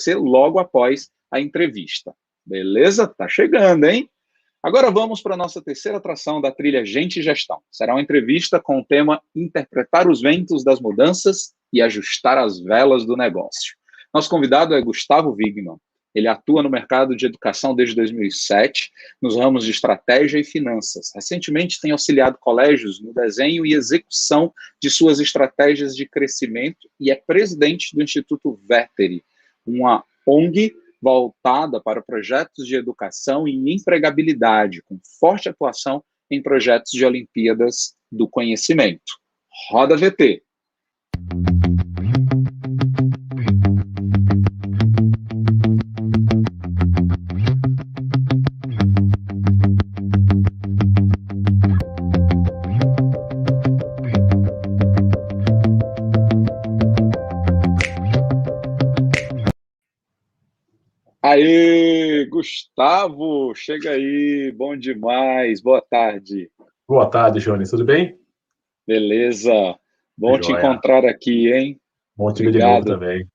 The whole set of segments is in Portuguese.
você logo após a entrevista. Beleza? Tá chegando, hein? Agora vamos para a nossa terceira atração da trilha Gente e Gestão. Será uma entrevista com o tema Interpretar os ventos das mudanças e ajustar as velas do negócio. Nosso convidado é Gustavo Wigman. Ele atua no mercado de educação desde 2007, nos ramos de estratégia e finanças. Recentemente tem auxiliado colégios no desenho e execução de suas estratégias de crescimento e é presidente do Instituto Veteri, uma ONG voltada para projetos de educação e empregabilidade, com forte atuação em projetos de Olimpíadas do Conhecimento. Roda VT. Aê, Gustavo, chega aí, bom demais, boa tarde. Boa tarde, Jones, tudo bem? Beleza, bom te encontrar aqui, hein? Bom te ver de novo também.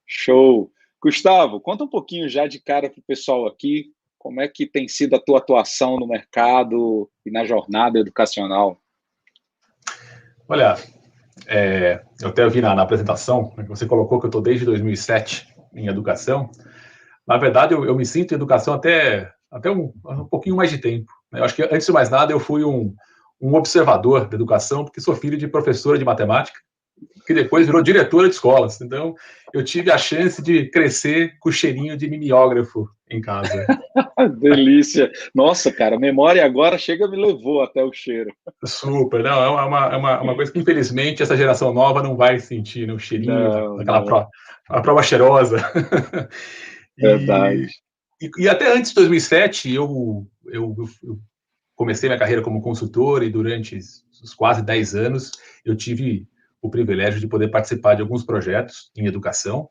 Show. Gustavo, conta um pouquinho já de cara para o pessoal aqui, como é que tem sido a tua atuação no mercado e na jornada educacional? Olha, eu até vi na apresentação, que você colocou que eu estou desde 2007 em educação. Na verdade, eu me sinto em educação até um pouquinho mais de tempo. Eu acho que, antes de mais nada, eu fui um observador da educação, porque sou filho de professora de matemática, que depois virou diretora de escolas. Então, eu tive a chance de crescer com o cheirinho de mimeógrafo em casa. Delícia! Nossa, cara, a memória agora me levou até o cheiro. Super, não, é uma coisa que, infelizmente, essa geração nova não vai sentir, né? O cheirinho daquela prova cheirosa. Verdade. E até antes de 2007, eu comecei minha carreira como consultor e durante os quase 10 anos eu tive o privilégio de poder participar de alguns projetos em educação,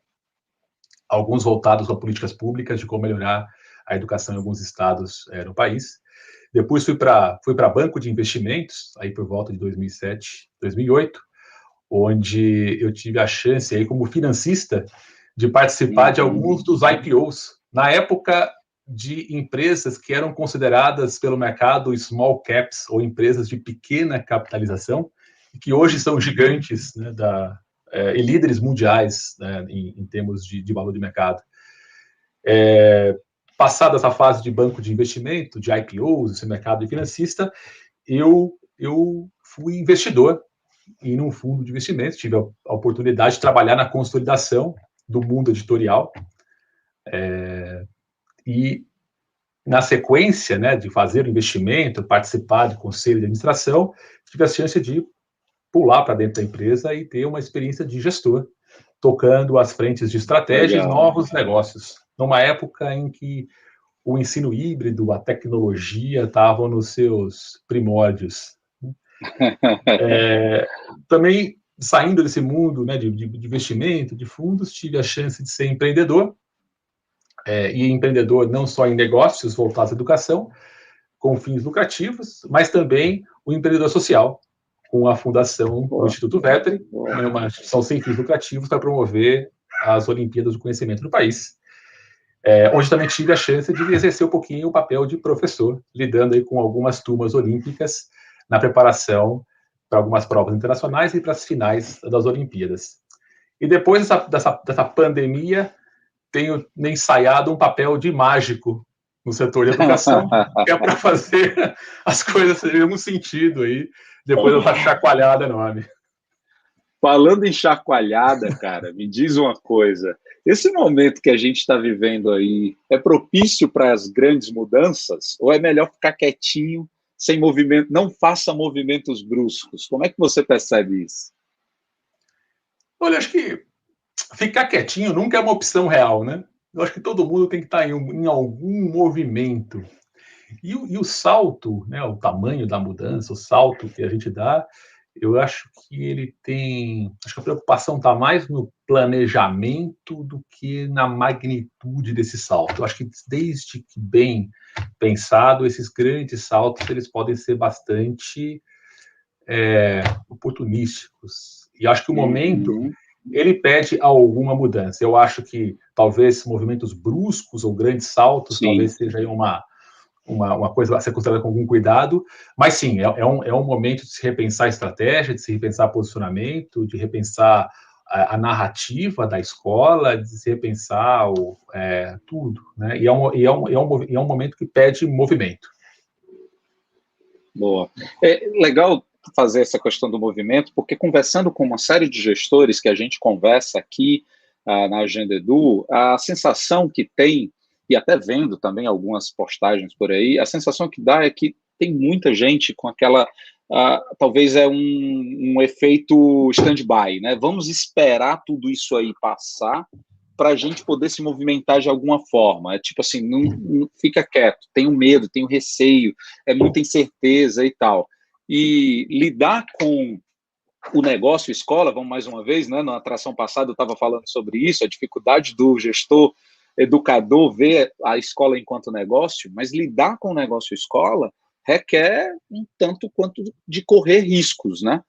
alguns voltados a políticas públicas de como melhorar a educação em alguns estados no país. Depois fui para banco de investimentos, aí por volta de 2007, 2008, onde eu tive a chance, aí como financista, de participar de alguns dos IPOs, na época de empresas que eram consideradas pelo mercado small caps, ou empresas de pequena capitalização, que hoje são gigantes, né, e líderes mundiais, né, em termos de valor de mercado. Passada essa fase de banco de investimento, de IPOs, esse mercado de financista, eu fui investidor em um fundo de investimentos, tive a oportunidade de trabalhar na consolidação do mundo editorial, e na sequência, né, de fazer o investimento, participar de conselho de administração, tive a chance de pular para dentro da empresa e ter uma experiência de gestor, tocando as frentes de estratégias e novos negócios, numa época em que o ensino híbrido, a tecnologia estavam nos seus primórdios. Também, saindo desse mundo, né, de investimento, de fundos, tive a chance de ser empreendedor, e empreendedor não só em negócios voltados à educação, com fins lucrativos, mas também o empreendedor social, com a fundação do Instituto Veteri, uma instituição sem fins lucrativos para promover as Olimpíadas do Conhecimento no país, onde também tive a chance de exercer um pouquinho o papel de professor, lidando aí com algumas turmas olímpicas na preparação para algumas provas internacionais e para as finais das Olimpíadas. E depois dessa pandemia, tenho ensaiado um papel de mágico no setor de educação, que é para fazer as coisas terem um sentido aí, depois dessa chacoalhada enorme. Falando em chacoalhada, cara, me diz uma coisa. Esse momento que a gente está vivendo aí é propício para as grandes mudanças? Ou é melhor ficar quietinho, sem movimento, não faça movimentos bruscos? Como é que você percebe isso? Olha, acho que ficar quietinho nunca é uma opção real, né? Eu acho que todo mundo tem que estar em algum movimento. E o salto, né, o tamanho da mudança, o salto que a gente dá, eu acho que ele tem... Acho que a preocupação está mais no planejamento do que na magnitude desse salto. Eu acho que desde que bem pensado, esses grandes saltos eles podem ser bastante oportunísticos. E acho que o momento ele pede alguma mudança. Eu acho que talvez movimentos bruscos ou grandes saltos, Sim. talvez seja aí uma coisa a ser considerada com algum cuidado, mas sim, é um momento de se repensar a estratégia, de se repensar posicionamento, de repensar a narrativa da escola, de se repensar tudo, né? E é um momento que pede movimento. Boa. É legal fazer essa questão do movimento, porque conversando com uma série de gestores que a gente conversa aqui na Agenda Edu, a sensação que tem, e até vendo também algumas postagens por aí, a sensação que dá é que tem muita gente com aquela, talvez um efeito stand-by, né? Vamos esperar tudo isso aí passar para a gente poder se movimentar de alguma forma. É tipo assim, não fica quieto, tenho medo, tenho receio, é muita incerteza e tal. E lidar com o negócio escola, vamos mais uma vez, né? Na atração passada eu estava falando sobre isso, a dificuldade do gestor, educador ver a escola enquanto negócio, mas lidar com o negócio escola requer um tanto quanto de correr riscos, né?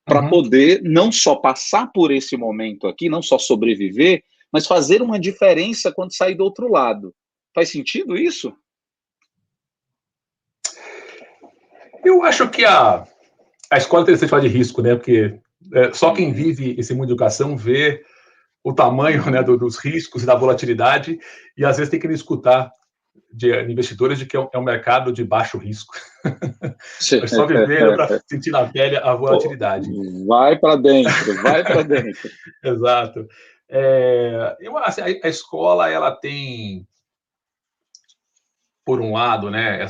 Para poder não só passar por esse momento aqui, não só sobreviver, mas fazer uma diferença quando sair do outro lado. Faz sentido isso? Eu acho que a escola é interessante falar de risco, né? Porque só quem vive esse mundo de educação vê o tamanho, né, dos riscos e da volatilidade, e às vezes tem que escutar de investidores de que é um mercado de baixo risco. É só vivendo para sentir na pele a volatilidade. Vai para dentro, vai para dentro. Exato. A escola, ela tem, por um lado, né,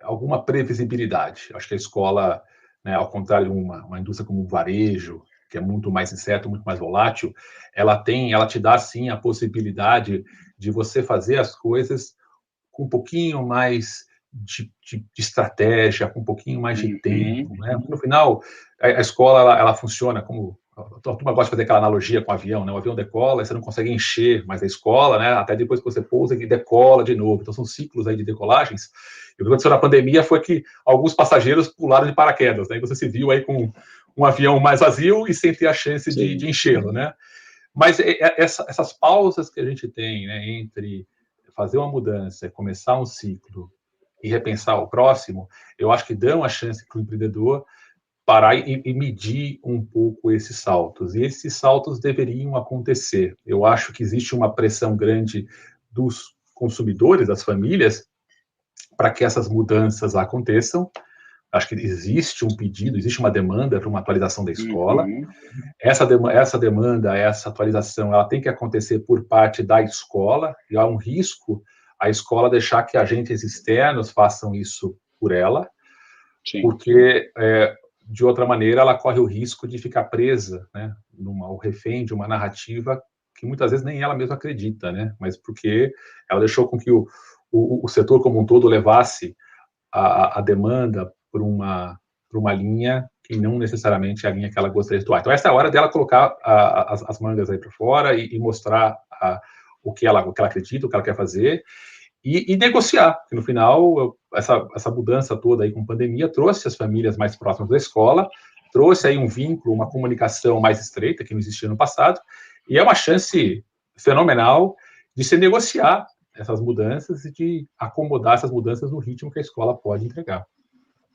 alguma previsibilidade. Acho que a escola, né, ao contrário de uma indústria como o varejo, que é muito mais incerto, muito mais volátil, ela te dá, sim, a possibilidade de você fazer as coisas com um pouquinho mais de estratégia, com um pouquinho mais de tempo, né? No final, a escola, ela funciona como... A turma gosta de fazer aquela analogia com o avião, né? O avião decola, você não consegue encher mais a escola, né? Até depois que você pousa, ele decola de novo. Então, são ciclos aí de decolagens. E o que aconteceu na pandemia foi que alguns passageiros pularam de paraquedas, né? E você se viu aí com um avião mais vazio e sem ter a chance de enchê-lo, né? Mas essas pausas que a gente tem, né, entre fazer uma mudança, começar um ciclo e repensar o próximo, eu acho que dão a chance para o empreendedor parar e medir um pouco esses saltos. E esses saltos deveriam acontecer. Eu acho que existe uma pressão grande dos consumidores, das famílias, para que essas mudanças aconteçam. Acho que existe um pedido, existe uma demanda para uma atualização da escola. Essa demanda, essa atualização, ela tem que acontecer por parte da escola, e há um risco a escola deixar que agentes externos façam isso por ela, porque, de outra maneira, ela corre o risco de ficar presa, né, ou refém de uma narrativa que muitas vezes nem ela mesma acredita, né, mas porque ela deixou com que o setor como um todo levasse a demanda por uma linha que não necessariamente é a linha que ela gostaria de atuar. Então, essa é a hora dela colocar as mangas aí para fora e mostrar o que ela acredita, o que ela quer fazer, e negociar, porque no final, essa mudança toda aí com pandemia trouxe as famílias mais próximas da escola, trouxe aí um vínculo, uma comunicação mais estreita, que não existia no passado, e é uma chance fenomenal de se negociar essas mudanças e de acomodar essas mudanças no ritmo que a escola pode entregar.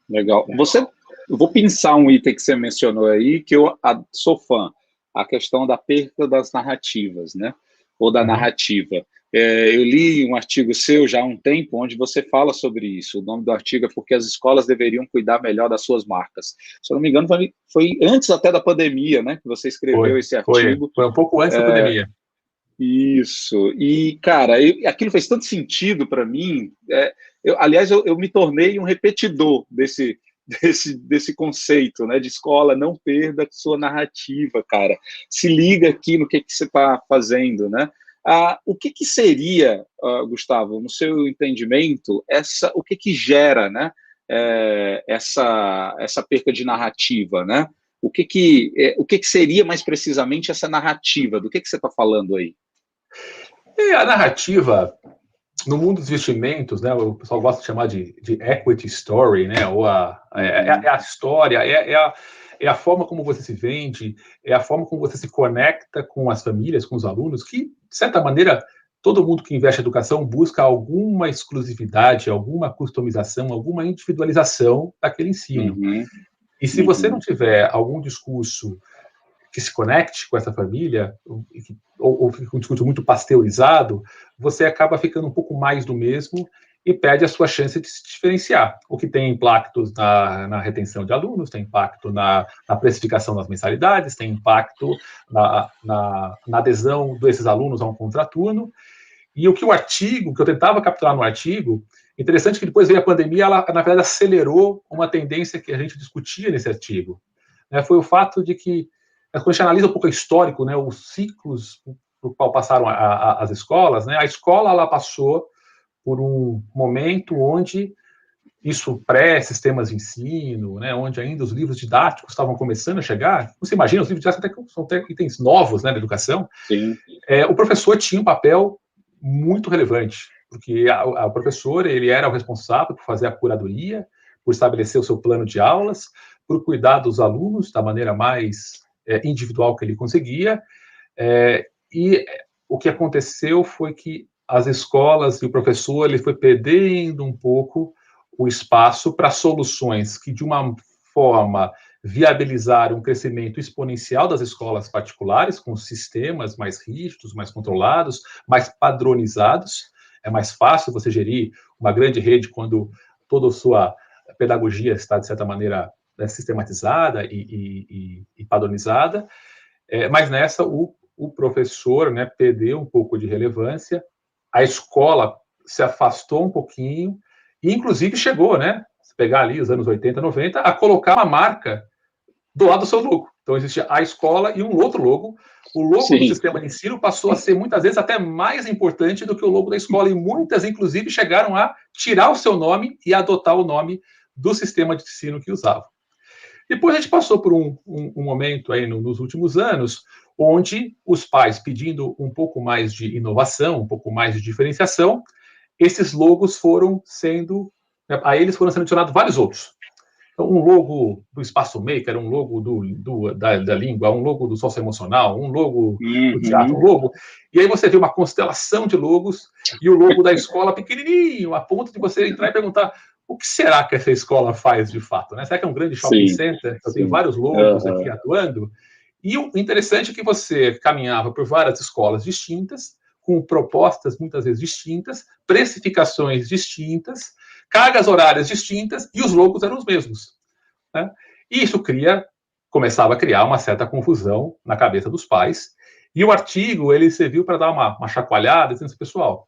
Legal. Eu vou pensar um item que você mencionou aí, que eu sou fã, a questão da perda das narrativas, né? Ou da narrativa. Eu li um artigo seu já há um tempo, onde você fala sobre isso. O nome do artigo é Porque as Escolas Deveriam Cuidar Melhor das Suas Marcas. Se eu não me engano, foi antes até da pandemia, né? Que você escreveu esse artigo. Foi um pouco antes da pandemia. Isso. E, cara, aquilo fez tanto sentido para mim. Aliás, eu me tornei um repetidor desse conceito, né, de escola. Não perda sua narrativa, cara. Se liga aqui no que você está fazendo, né? O que seria, Gustavo, no seu entendimento, o que gera, né, essa perca de narrativa, né? O que seria mais precisamente essa narrativa? Do que você está falando aí? A narrativa, no mundo dos investimentos, né, o pessoal gosta de chamar de equity story, né, ou a história, é é a forma como você se vende, é a forma como você se conecta com as famílias, com os alunos, que, de certa maneira, todo mundo que investe em educação busca alguma exclusividade, alguma customização, alguma individualização daquele ensino. Uhum. E se você não tiver algum discurso que se conecte com essa família, ou fica um discurso muito pasteurizado, você acaba ficando um pouco mais do mesmo e perde a sua chance de se diferenciar, o que tem impactos na retenção de alunos, tem impacto na precificação das mensalidades, tem impacto na adesão desses alunos a um contraturno. E o que eu tentava capturar no artigo, interessante que depois veio a pandemia, ela, na verdade, acelerou uma tendência que a gente discutia nesse artigo, né, foi o fato de que, quando a gente analisa um pouco o histórico, né, os ciclos por qual passaram as escolas, né, a escola ela passou por um momento onde isso pré-sistemas de ensino, né, onde ainda os livros didáticos estavam começando a chegar. Você imagina, os livros didáticos são até itens novos, né, da educação. Sim. O professor tinha um papel muito relevante, porque o professor ele era o responsável por fazer a curadoria, por estabelecer o seu plano de aulas, por cuidar dos alunos da maneira mais individual que ele conseguia. E o que aconteceu foi que as escolas e o professor ele foi perdendo um pouco o espaço para soluções que, de uma forma, viabilizaram um crescimento exponencial das escolas particulares, com sistemas mais rígidos, mais controlados, mais padronizados. É mais fácil você gerir uma grande rede quando toda a sua pedagogia está, de certa maneira, sistematizada e padronizada. Mas nessa, o professor, né, perdeu um pouco de relevância, a escola se afastou um pouquinho, e inclusive chegou, né, se pegar ali os anos 80, 90, a colocar uma marca do lado do seu logo. Então existia a escola e um outro logo. O logo Sim. do sistema de ensino passou a ser, muitas vezes, até mais importante do que o logo da escola, e muitas, inclusive, chegaram a tirar o seu nome e adotar o nome do sistema de ensino que usavam. Depois a gente passou por um momento aí nos últimos anos, onde os pais, pedindo um pouco mais de inovação, um pouco mais de diferenciação, esses logos foram sendo, a eles foram sendo adicionados vários outros. Então, um logo do Espaço Maker, um logo da língua, um logo do socioemocional, um logo do teatro, um logo. E aí você vê uma constelação de logos e o logo da escola pequenininho, a ponto de você entrar e perguntar o que será que essa escola faz de fato, né? Será que é um grande shopping center? Eu tenho vários logos aqui atuando. E o interessante é que você caminhava por várias escolas distintas, com propostas muitas vezes distintas, precificações distintas, cargas horárias distintas, e os logos eram os mesmos, né? E isso começava a criar uma certa confusão na cabeça dos pais. E o artigo ele serviu para dar uma chacoalhada, dizendo assim, pessoal,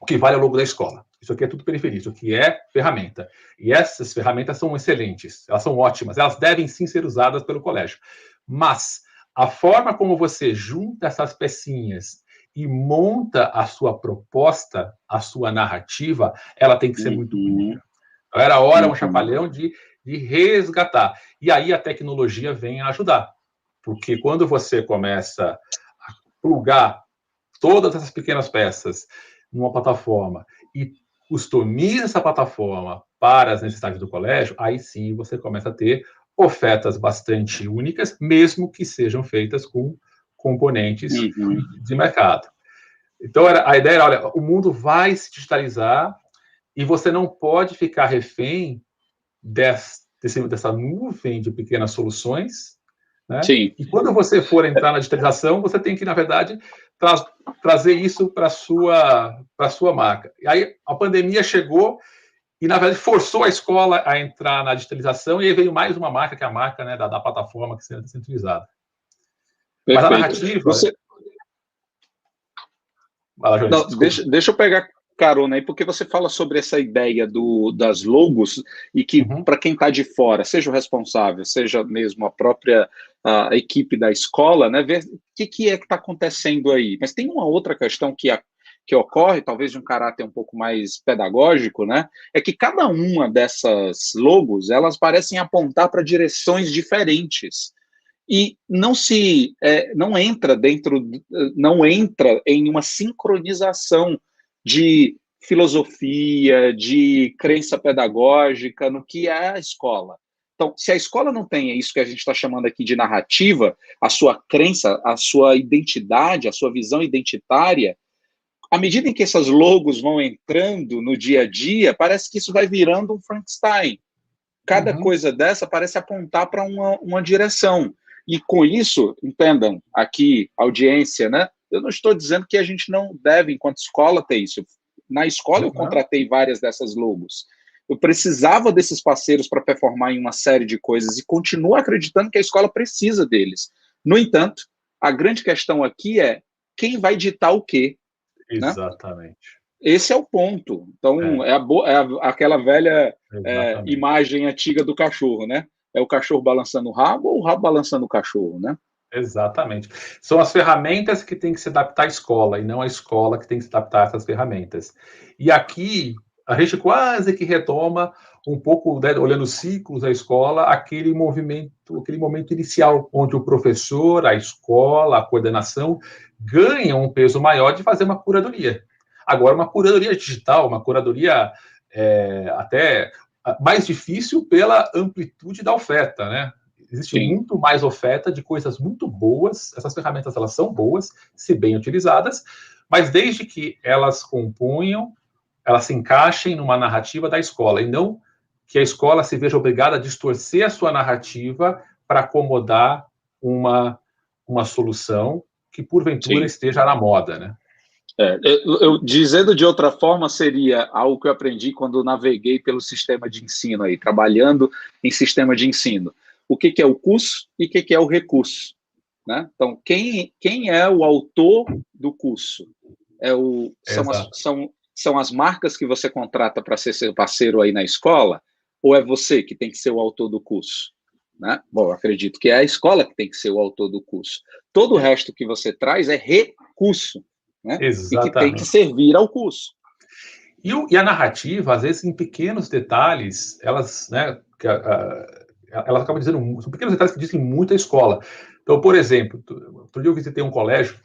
o que vale é o logo da escola. Isso aqui é tudo periferia, isso aqui é ferramenta. E essas ferramentas são excelentes, elas são ótimas, elas devem sim ser usadas pelo colégio. Mas a forma como você junta essas pecinhas e monta a sua proposta, a sua narrativa, ela tem que ser muito bonita. Era a hora, um chacoalhão de resgatar. E aí a tecnologia vem a ajudar. Porque quando você começa a plugar todas essas pequenas peças numa plataforma e customiza essa plataforma para as necessidades do colégio, aí sim você começa a ter ofertas bastante únicas, mesmo que sejam feitas com componentes de mercado. Então, a ideia era, olha, o mundo vai se digitalizar e você não pode ficar refém dessa nuvem de pequenas soluções, né? Sim. E quando você for entrar na digitalização, você tem que, na verdade, trazer isso para a sua marca. E aí a pandemia chegou e, na verdade, forçou a escola a entrar na digitalização, e aí veio mais uma marca, que é a marca, né, da plataforma que será descentralizada. Mas a narrativa... Não, deixa eu pegar carona aí, porque você fala sobre essa ideia das logos, e que, para quem está de fora, seja o responsável, seja mesmo a própria equipe da escola, né, ver o que é que está acontecendo aí. Mas tem uma outra questão que ocorre, talvez de um caráter um pouco mais pedagógico, né, é que cada uma dessas logos, elas parecem apontar para direções diferentes. E não entra em uma sincronização de filosofia, de crença pedagógica no que é a escola. Então, se a escola não tem isso que a gente está chamando aqui de narrativa, a sua crença, a sua identidade, a sua visão identitária, à medida em que essas logos vão entrando no dia a dia, parece que isso vai virando um Frankenstein. Cada coisa dessa parece apontar para uma direção. E com isso, entendam aqui, audiência, né? Eu não estou dizendo que a gente não deve, enquanto escola, ter isso. Na escola eu contratei várias dessas logos. Eu precisava desses parceiros para performar em uma série de coisas e continuo acreditando que a escola precisa deles. No entanto, a grande questão aqui é quem vai ditar o quê? Exatamente. Né? Esse é o ponto. Então, aquela velha imagem antiga do cachorro, né? É o cachorro balançando o rabo ou o rabo balançando o cachorro, né? Exatamente. São as ferramentas que têm que se adaptar à escola, e não a escola que tem que se adaptar a essas ferramentas. E aqui, a gente quase que retoma um pouco, né, olhando os ciclos da escola, aquele momento inicial, onde o professor, a escola, a coordenação ganham um peso maior de fazer uma curadoria. Agora, uma curadoria digital, uma curadoria até mais difícil pela amplitude da oferta, né? Existe muito mais oferta de coisas muito boas. Essas ferramentas, elas são boas, se bem utilizadas, mas desde que elas componham, elas se encaixem numa narrativa da escola, e não que a escola se veja obrigada a distorcer a sua narrativa para acomodar uma solução que, porventura, esteja na moda, né? Eu, dizendo de outra forma, seria algo que eu aprendi quando naveguei pelo sistema de ensino, aí, trabalhando em sistema de ensino. O que é o curso e o que é o recurso, né? Então, quem é o autor do curso? São as marcas que você contrata para ser seu parceiro aí na escola, ou é você que tem que ser o autor do curso? Né? Bom, eu acredito que é a escola que tem que ser o autor do curso. Todo o resto que você traz é recurso, né? E que tem que servir ao curso. E a narrativa, às vezes, em pequenos detalhes, elas, né, elas acabam dizendo, são pequenos detalhes que dizem muito a escola. Então, por exemplo, outro dia eu visitei um colégio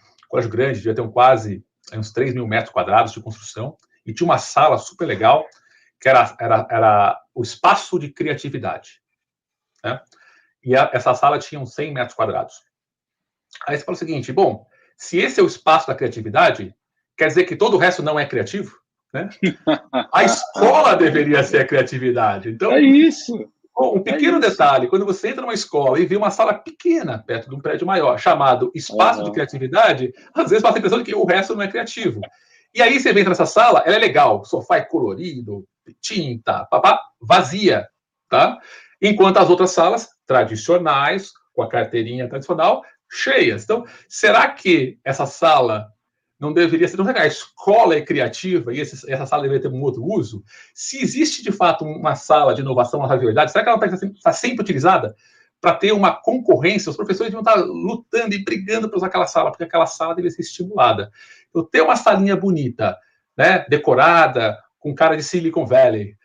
grande, devia ter quase uns 3 mil metros quadrados de construção, e tinha uma sala super legal, que era o espaço de criatividade, né? E essa sala tinha uns 100 metros quadrados. Aí você fala o seguinte, bom, se esse é o espaço da criatividade, quer dizer que todo o resto não é criativo? Né? A escola deveria ser a criatividade. Então, é isso. Um pequeno detalhe, quando você entra numa escola e vê uma sala pequena perto de um prédio maior, chamado espaço de criatividade, às vezes passa a impressão de que o resto não é criativo. E aí você entra nessa sala, ela é legal, o sofá é colorido, tinta, vazia, tá? Enquanto as outras salas, tradicionais, com a carteirinha tradicional, cheias. Então, será que essa sala não deveria ser... Não será que a escola é criativa e essa sala deveria ter um outro uso? Se existe, de fato, uma sala de inovação, uma razoabilidade, será que ela está sempre utilizada para ter uma concorrência? Os professores deviam estar lutando e brigando para usar aquela sala, porque aquela sala deveria ser estimulada. Então, ter uma salinha bonita, né, decorada, com cara de Silicon Valley,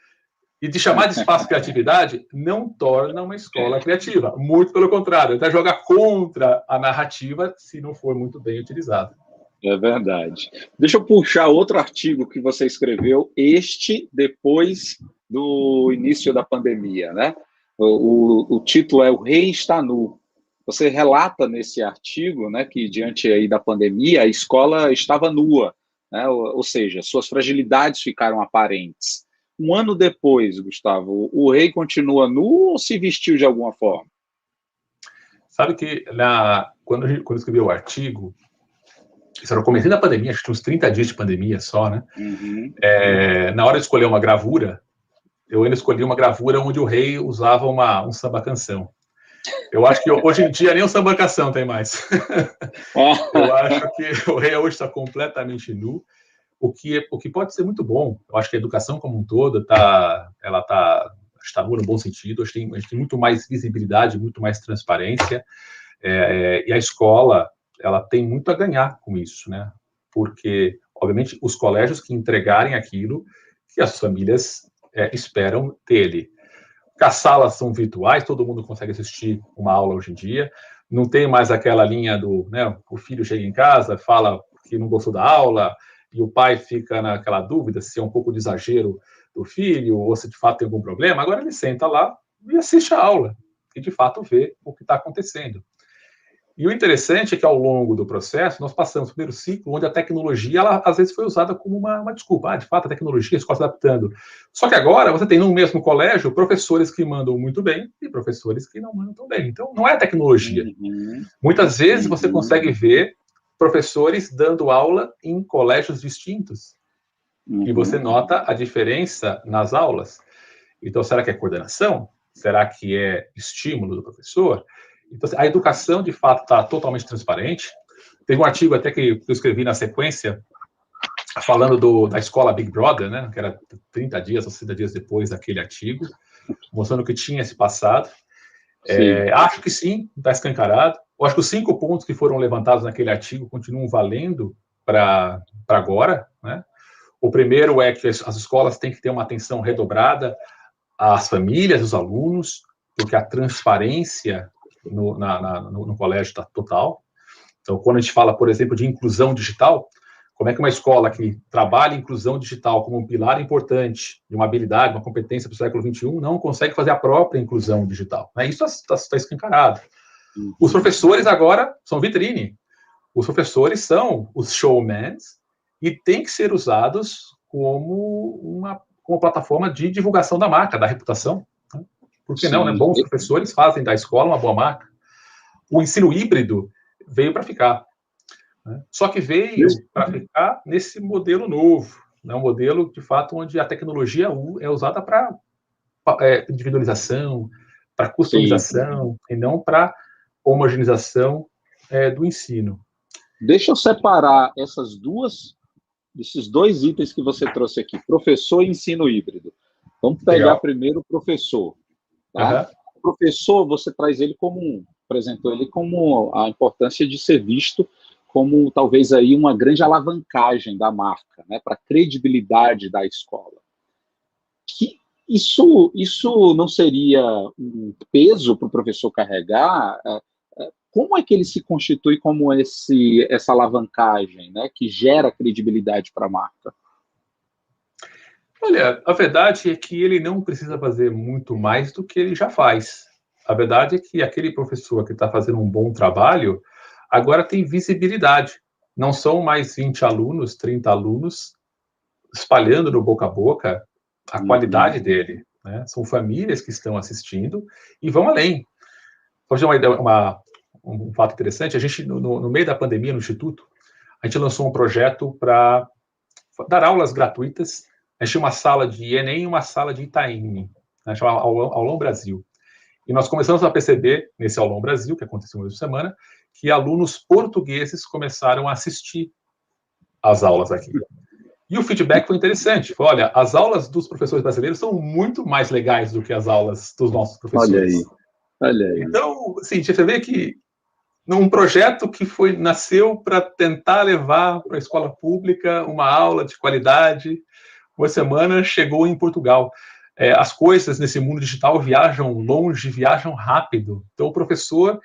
e de chamar de espaço criatividade, não torna uma escola criativa. Muito pelo contrário, até joga contra a narrativa se não for muito bem utilizada. É verdade. Deixa eu puxar outro artigo que você escreveu, depois do início da pandemia, né? O título é O Rei está nu. Você relata nesse artigo, né, que diante aí da pandemia, a escola estava nua, né? Ou seja, suas fragilidades ficaram aparentes. Um ano depois, Gustavo, o rei continua nu ou se vestiu de alguma forma? Sabe que quando eu escrevi o artigo, isso era o começo da pandemia, acho que tinha uns 30 dias de pandemia só, né? Na hora de escolher uma gravura, eu ainda escolhi uma gravura onde o rei usava um samba-canção. Eu acho que hoje em dia nem o samba-canção tem mais. Eu acho que o rei hoje está completamente nu, o que pode ser muito bom. Eu acho que a educação como um todo está nu no bom sentido. A gente tem muito mais visibilidade, muito mais transparência. E a escola, ela tem muito a ganhar com isso, né? Porque, obviamente, os colégios que entregarem aquilo que as famílias esperam dele. As salas são virtuais, todo mundo consegue assistir uma aula hoje em dia. Não tem mais aquela linha do, né, o filho chega em casa, fala que não gostou da aula, e o pai fica naquela dúvida se é um pouco de exagero do filho, ou se de fato tem algum problema. Agora ele senta lá, e assiste a aula, e de fato vê o que está acontecendo. E o interessante é que, ao longo do processo, nós passamos o primeiro ciclo onde a tecnologia, ela, às vezes, foi usada como uma desculpa. De fato, a tecnologia, a escola está adaptando. Só que agora, você tem no mesmo colégio professores que mandam muito bem e professores que não mandam tão bem. Então, não é a tecnologia. Muitas vezes, você consegue ver professores dando aula em colégios distintos. E você nota a diferença nas aulas. Então, será que é coordenação? Será que é estímulo do professor? Então, a educação, de fato, está totalmente transparente. Teve um artigo até que eu escrevi na sequência, falando da escola Big Brother, né, que era 30 dias ou 60 dias depois daquele artigo, mostrando que tinha se passado. Acho que sim, está escancarado. Eu acho que os 5 pontos que foram levantados naquele artigo continuam valendo para agora. Né? O primeiro é que as escolas têm que ter uma atenção redobrada às famílias, aos alunos, porque a transparência no colégio está total. Então, quando a gente fala, por exemplo, de inclusão digital, como é que uma escola que trabalha inclusão digital como um pilar importante de uma habilidade, uma competência para o século XXI, não consegue fazer a própria inclusão digital? Né? Isso está escancarado. Os professores agora são vitrine. Os professores são os showmans e têm que ser usados como uma plataforma de divulgação da marca, da reputação. Né? Por que não? Né? Bons professores fazem da escola uma boa marca. O ensino híbrido veio para ficar. Né? Só que veio para ficar nesse modelo novo, né? Um modelo, de fato, onde a tecnologia é usada para individualização, para customização, e não para homogeneização do ensino. Deixa eu separar esses 2 itens que você trouxe aqui, professor e ensino híbrido. Vamos pegar primeiro o professor. Tá? O professor, você traz ele apresentou ele como a importância de ser visto como talvez aí uma grande alavancagem da marca, né, para a credibilidade da escola. Isso não seria um peso para o professor carregar? Como é que ele se constitui como essa alavancagem, né, que gera credibilidade para a marca? Olha, a verdade é que ele não precisa fazer muito mais do que ele já faz. A verdade é que aquele professor que está fazendo um bom trabalho agora tem visibilidade. Não são mais 20 alunos, 30 alunos espalhando no boca a boca a qualidade dele. Né? São famílias que estão assistindo e vão além. Vou dar um fato interessante. A gente, no meio da pandemia, no Instituto, a gente lançou um projeto para dar aulas gratuitas. A gente tinha uma sala de Enem e uma sala de Itaim, né, chamada Aulão Brasil. E nós começamos a perceber, nesse Aulão Brasil, que aconteceu uma semana, que alunos portugueses começaram a assistir às aulas aqui. E o feedback foi interessante. Foi, olha, as aulas dos professores brasileiros são muito mais legais do que as aulas dos nossos professores. Olha aí. Então, assim, você vê que num projeto que nasceu para tentar levar para a escola pública uma aula de qualidade, uma semana chegou em Portugal. As coisas nesse mundo digital viajam longe, viajam rápido. Então, o professor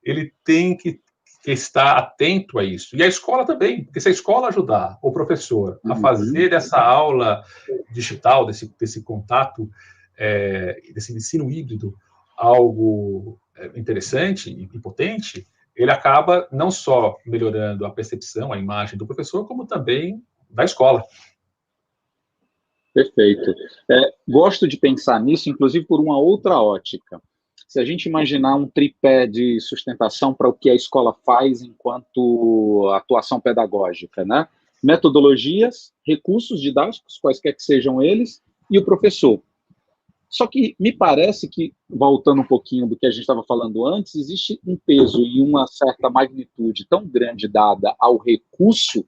ele tem que estar atento a isso. E a escola também, porque se a escola ajudar o professor a fazer dessa aula digital, desse contato, desse ensino híbrido, algo interessante e potente, ele acaba não só melhorando a percepção, a imagem do professor, como também da escola. Perfeito. Gosto de pensar nisso, inclusive, por uma outra ótica. Se a gente imaginar um tripé de sustentação para o que a escola faz enquanto atuação pedagógica, né? Metodologias, recursos didáticos, quaisquer que sejam eles, e o professor. Só que me parece que, voltando um pouquinho do que a gente estava falando antes, existe um peso e uma certa magnitude tão grande dada ao recurso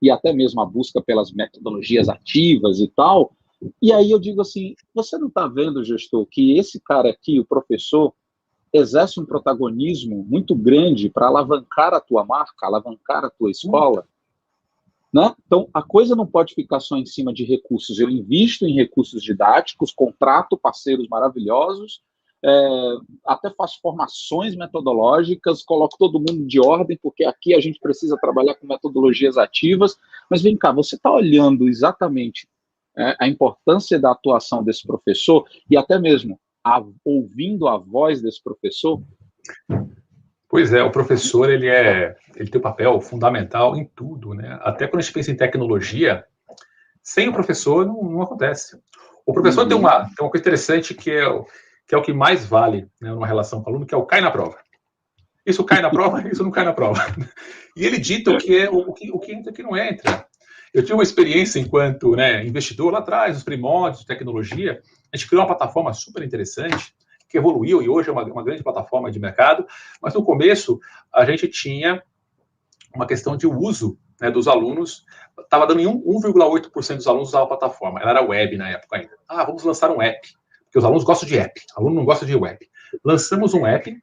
e até mesmo a busca pelas metodologias ativas e tal. E aí eu digo assim, você não está vendo, gestor, que esse cara aqui, o professor, exerce um protagonismo muito grande para alavancar a tua marca, alavancar a tua escola? Né? Então, a coisa não pode ficar só em cima de recursos. Eu invisto em recursos didáticos, contrato parceiros maravilhosos, até faço formações metodológicas, coloco todo mundo de ordem, porque aqui a gente precisa trabalhar com metodologias ativas. Mas vem cá, você está olhando exatamente a importância da atuação desse professor e até mesmo ouvindo a voz desse professor? Pois é, o professor, ele tem um papel fundamental em tudo, né? Até quando a gente pensa em tecnologia, sem o professor não acontece. O professor tem uma coisa interessante que é o que mais vale, né, numa relação com o aluno, que é o cai na prova. Isso cai na prova, isso não cai na prova. E ele dita o que entra e o que não entra. Eu tive uma experiência enquanto, né, investidor lá atrás, nos primórdios de tecnologia. A gente criou uma plataforma super interessante, que evoluiu e hoje é uma grande plataforma de mercado, mas no começo a gente tinha uma questão de uso, né, dos alunos. Estava dando em 1,8% dos alunos usavam a plataforma. Ela era web na época ainda. Vamos lançar um app, porque os alunos gostam de app, o aluno não gosta de web. Lançamos um app,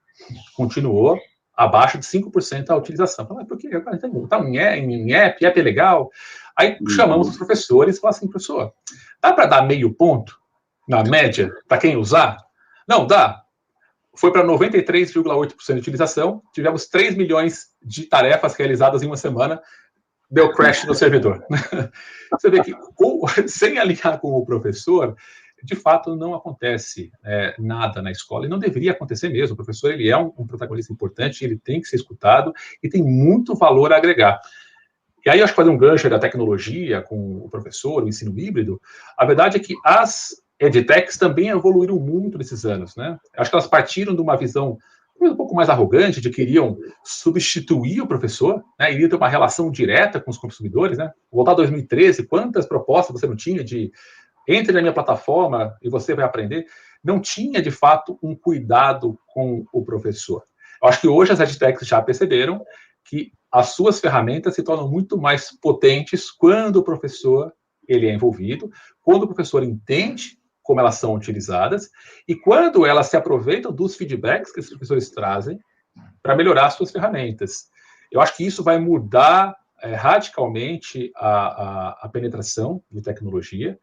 continuou abaixo de 5% a utilização. Mas por que? Tá em app é legal. Aí chamamos os professores e falamos assim, professor, dá para dar meio ponto na média para quem usar? Não, dá. Foi para 93,8% de utilização, tivemos 3 milhões de tarefas realizadas em uma semana, deu crash no servidor. Você vê que, sem alinhar com o professor, de fato não acontece nada na escola, e não deveria acontecer mesmo. O professor, ele é um protagonista importante, ele tem que ser escutado e tem muito valor a agregar. E aí, acho que fazer um gancho da tecnologia com o professor, o ensino híbrido, a verdade é que as edtechs também evoluíram muito nesses anos, né? Acho que elas partiram de uma visão um pouco mais arrogante, de que iriam substituir o professor, né? Iria ter uma relação direta com os consumidores, né? Voltar a 2013, quantas propostas você não tinha de entre na minha plataforma e você vai aprender? Não tinha, de fato, um cuidado com o professor. Eu acho que hoje as edtechs já perceberam que as suas ferramentas se tornam muito mais potentes quando o professor ele é envolvido, quando o professor entende como elas são utilizadas e quando elas se aproveitam dos feedbacks que esses professores trazem para melhorar as suas ferramentas. Eu acho que isso vai mudar radicalmente a penetração de tecnologia.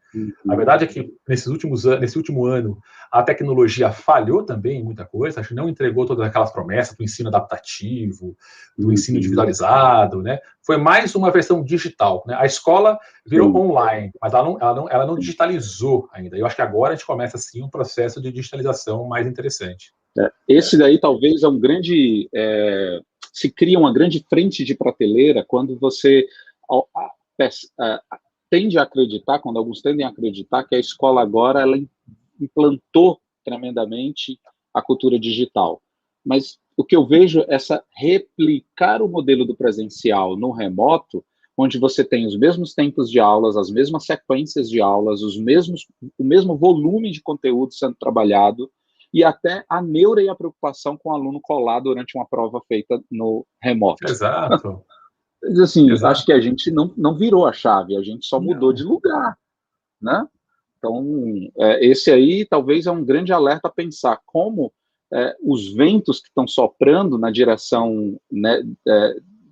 A verdade é que nesse último ano a tecnologia falhou também em muita coisa, acho que não entregou todas aquelas promessas do ensino adaptativo, do ensino individualizado, né? Foi mais uma versão digital, né? A escola virou online, mas ela não digitalizou ainda. Eu acho que agora a gente começa sim um processo de digitalização mais interessante. Esse daí talvez é um grande... se cria uma grande frente de prateleira quando você tende a acreditar, quando alguns tendem a acreditar que a escola agora ela implantou tremendamente a cultura digital. Mas o que eu vejo é replicar o modelo do presencial no remoto, onde você tem os mesmos tempos de aulas, as mesmas sequências de aulas, o mesmo volume de conteúdo sendo trabalhado, e até a neura e a preocupação com o aluno colar durante uma prova feita no remoto. Exato. Assim, exato. Acho que a gente não virou a chave, a gente só mudou de lugar, né? Então, esse aí talvez é um grande alerta a pensar como os ventos que estão soprando na direção, né,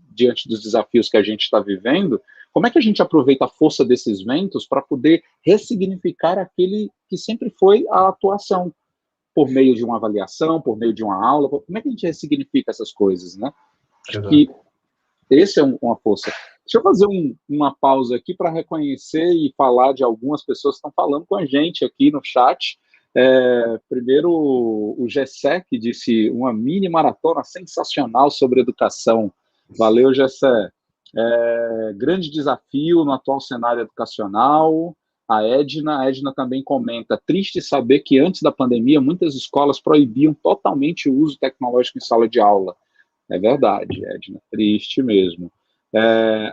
diante dos desafios que a gente está vivendo, como é que a gente aproveita a força desses ventos para poder ressignificar aquele que sempre foi a atuação, por meio de uma avaliação, por meio de uma aula, como é que a gente ressignifica essas coisas, né? Acho que esse é uma força. Deixa eu fazer uma pausa aqui para reconhecer e falar de algumas pessoas que estão falando com a gente aqui no chat. Primeiro, o Gessé, que disse uma mini maratona sensacional sobre educação. Valeu, Gessé. Grande desafio no atual cenário educacional. A Edna também comenta, triste saber que antes da pandemia muitas escolas proibiam totalmente o uso tecnológico em sala de aula. É verdade, Edna, triste mesmo.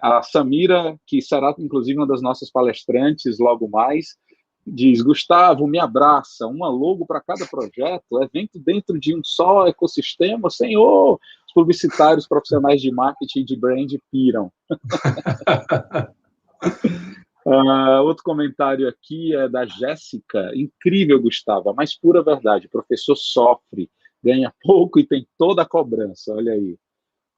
A Samira, que será inclusive uma das nossas palestrantes logo mais, diz, Gustavo, me abraça, uma logo para cada projeto, evento dentro de um só ecossistema, senhor, os publicitários profissionais de marketing e de brand piram. Outro comentário aqui é da Jéssica. Incrível, Gustavo, a mais pura verdade. O professor sofre, ganha pouco e tem toda a cobrança. Olha aí.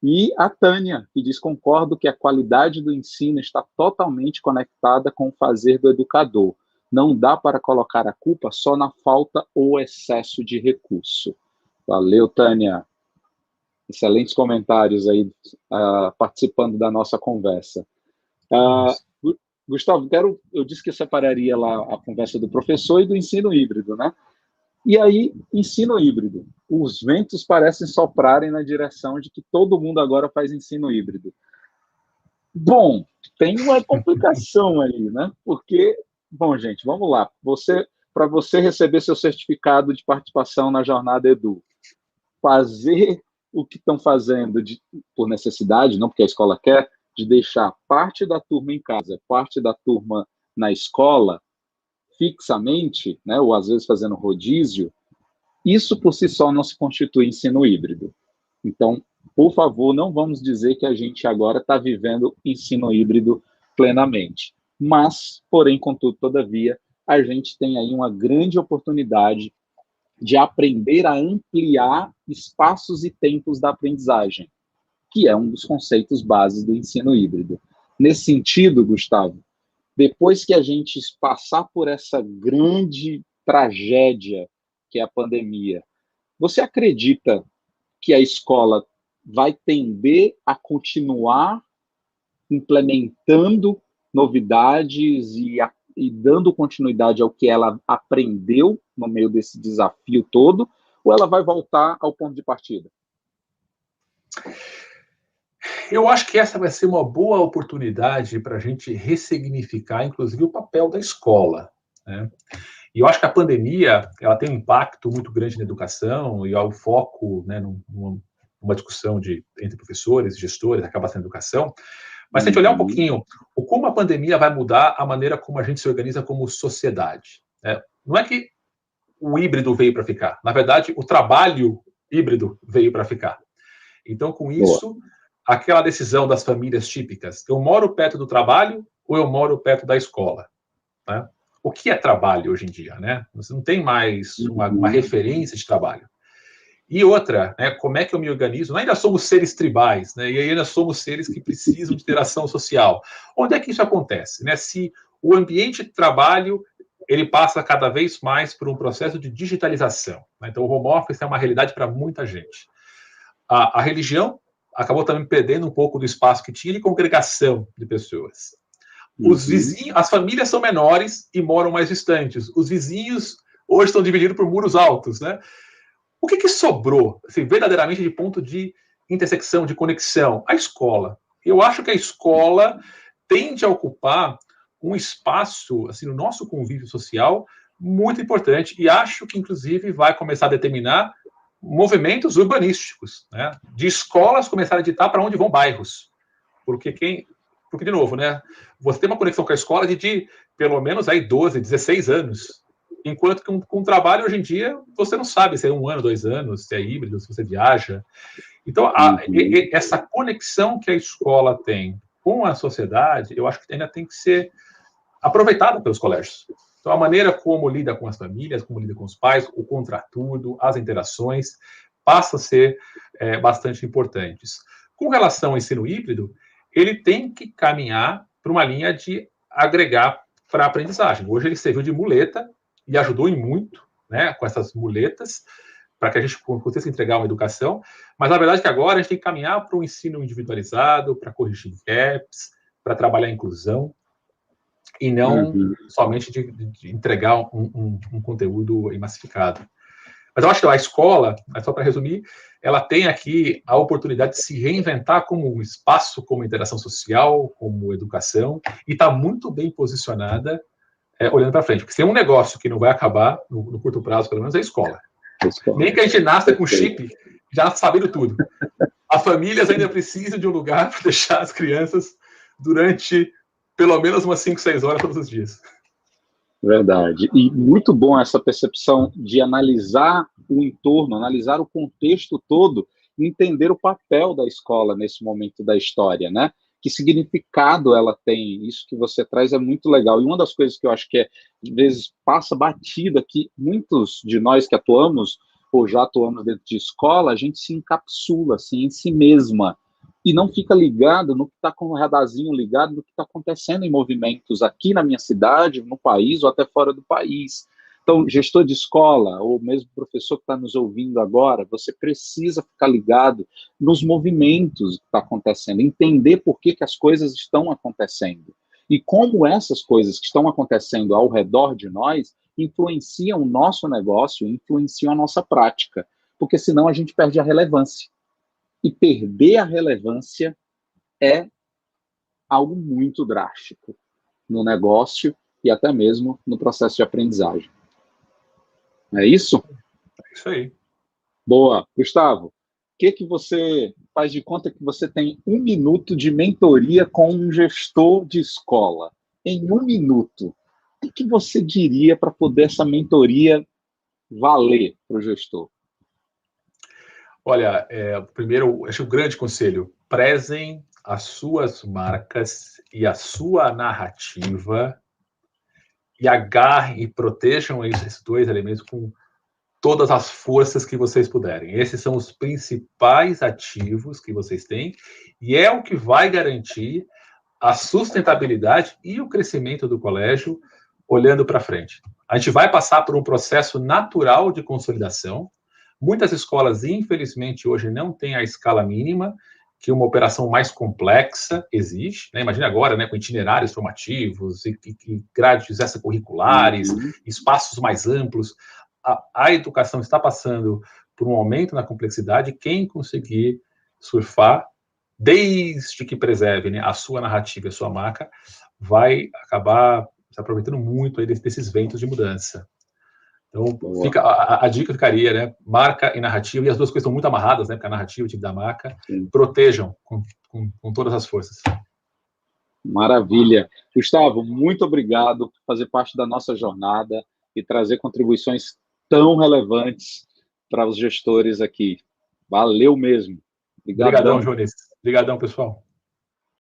E a Tânia, que diz, concordo que a qualidade do ensino está totalmente conectada com o fazer do educador. Não dá para colocar a culpa só na falta ou excesso de recurso. Valeu, Tânia. Excelentes comentários aí, participando da nossa conversa. Gustavo, eu disse que eu separaria lá a conversa do professor e do ensino híbrido, né? E aí, ensino híbrido. Os ventos parecem soprarem na direção de que todo mundo agora faz ensino híbrido. Bom, tem uma complicação aí, né? Porque, bom, gente, vamos lá. Para você receber seu certificado de participação na jornada Edu, fazer o que estão fazendo por necessidade, não porque a escola quer, de deixar parte da turma em casa, parte da turma na escola, fixamente, né, ou às vezes fazendo rodízio, isso por si só não se constitui ensino híbrido. Então, por favor, não vamos dizer que a gente agora está vivendo ensino híbrido plenamente. Mas, porém, contudo, todavia, a gente tem aí uma grande oportunidade de aprender a ampliar espaços e tempos da aprendizagem, que é um dos conceitos bases do ensino híbrido. Nesse sentido, Gustavo, depois que a gente passar por essa grande tragédia que é a pandemia, você acredita que a escola vai tender a continuar implementando novidades e dando continuidade ao que ela aprendeu no meio desse desafio todo, ou ela vai voltar ao ponto de partida? Eu acho que essa vai ser uma boa oportunidade para a gente ressignificar, inclusive, o papel da escola, né? E eu acho que a pandemia ela tem um impacto muito grande na educação e ao foco, né, numa discussão entre professores, gestores, acaba sendo educação. Mas se a gente olhar um pouquinho como a pandemia vai mudar a maneira como a gente se organiza como sociedade, né? Não é que o híbrido veio para ficar. Na verdade, o trabalho híbrido veio para ficar. Então, com isso, aquela decisão das famílias típicas, eu moro perto do trabalho ou eu moro perto da escola, né? O que é trabalho hoje em dia, né? Você não tem mais uma referência de trabalho. E outra, né, como é que eu me organizo? Nós ainda somos seres tribais, né? E ainda somos seres que precisam de interação social. Onde é que isso acontece, né? Se o ambiente de trabalho ele passa cada vez mais por um processo de digitalização, né? Então, o home office é uma realidade para muita gente. A religião acabou também perdendo um pouco do espaço que tinha de congregação de pessoas. Os vizinhos, as famílias são menores e moram mais distantes. Os vizinhos hoje estão divididos por muros altos, né? O que sobrou, assim, verdadeiramente de ponto de intersecção, de conexão? A escola. Eu acho que a escola tende a ocupar um espaço, assim, no nosso convívio social muito importante e acho que, inclusive, vai começar a determinar movimentos urbanísticos, né? De escolas começarem a ditar para onde vão bairros. Porque, de novo, né? Você tem uma conexão com a escola de pelo menos aí 12, 16 anos. Enquanto que com o trabalho, hoje em dia, você não sabe se é 1 ano, 2 anos, se é híbrido, se você viaja. Então, essa conexão que a escola tem com a sociedade, eu acho que ainda tem que ser aproveitada pelos colégios. Então, a maneira como lida com as famílias, como lida com os pais, o contratudo, as interações, passa a ser bastante importantes. Com relação ao ensino híbrido, ele tem que caminhar para uma linha de agregar para a aprendizagem. Hoje ele serviu de muleta e ajudou em muito, né, com essas muletas, para que a gente conseguisse entregar uma educação, mas na verdade que agora a gente tem que caminhar para um ensino individualizado, para corrigir gaps, para trabalhar a inclusão, e não somente de entregar um conteúdo massificado. Mas eu acho que a escola, só para resumir, ela tem aqui a oportunidade de se reinventar como um espaço, como interação social, como educação, e está muito bem posicionada olhando para frente. Porque se é um negócio que não vai acabar, no curto prazo, pelo menos, é a escola. Nem que a gente nasça com chip, já sabendo tudo. As famílias ainda precisam de um lugar para deixar as crianças durante pelo menos umas 5, 6 horas todos os dias. Verdade. E muito bom essa percepção de analisar o entorno, analisar o contexto todo, e entender o papel da escola nesse momento da história, né? Que significado ela tem? Isso que você traz é muito legal. E uma das coisas que eu acho que às vezes passa batida, que muitos de nós que atuamos ou já atuamos dentro de escola, a gente se encapsula assim, em si mesma e não fica ligado no que está com o radarzinho ligado no que está acontecendo em movimentos aqui na minha cidade, no país ou até fora do país. Então, gestor de escola, ou mesmo professor que está nos ouvindo agora, você precisa ficar ligado nos movimentos que está acontecendo, entender por que as coisas estão acontecendo. E como essas coisas que estão acontecendo ao redor de nós influenciam o nosso negócio, influenciam a nossa prática, porque senão a gente perde a relevância. E perder a relevância é algo muito drástico no negócio e até mesmo no processo de aprendizagem. É isso? É isso aí. Boa. Gustavo, o que você faz de conta que você tem 1 minuto de mentoria com um gestor de escola? Em 1 minuto, o que você diria para poder essa mentoria valer para o gestor? Olha, primeiro, acho que o grande conselho, prezem as suas marcas e a sua narrativa e agarrem e protejam esses 2 elementos com todas as forças que vocês puderem. Esses são os principais ativos que vocês têm e é o que vai garantir a sustentabilidade e o crescimento do colégio olhando para frente. A gente vai passar por um processo natural de consolidação. Muitas escolas, infelizmente, hoje não têm a escala mínima que uma operação mais complexa exige. Né? Imagina agora, né, com itinerários formativos e grades extracurriculares, espaços mais amplos. A educação está passando por um aumento na complexidade. Quem conseguir surfar, desde que preserve, né, a sua narrativa e a sua marca, vai acabar se aproveitando muito aí desses ventos de mudança. Então, fica, a dica ficaria, né? Marca e narrativa, e as duas coisas estão muito amarradas, né? Porque a narrativa e o tipo da marca, protejam com todas as forças. Maravilha. Gustavo, muito obrigado por fazer parte da nossa jornada e trazer contribuições tão relevantes para os gestores aqui. Valeu mesmo. Obrigadão, Jones. Obrigadão, pessoal.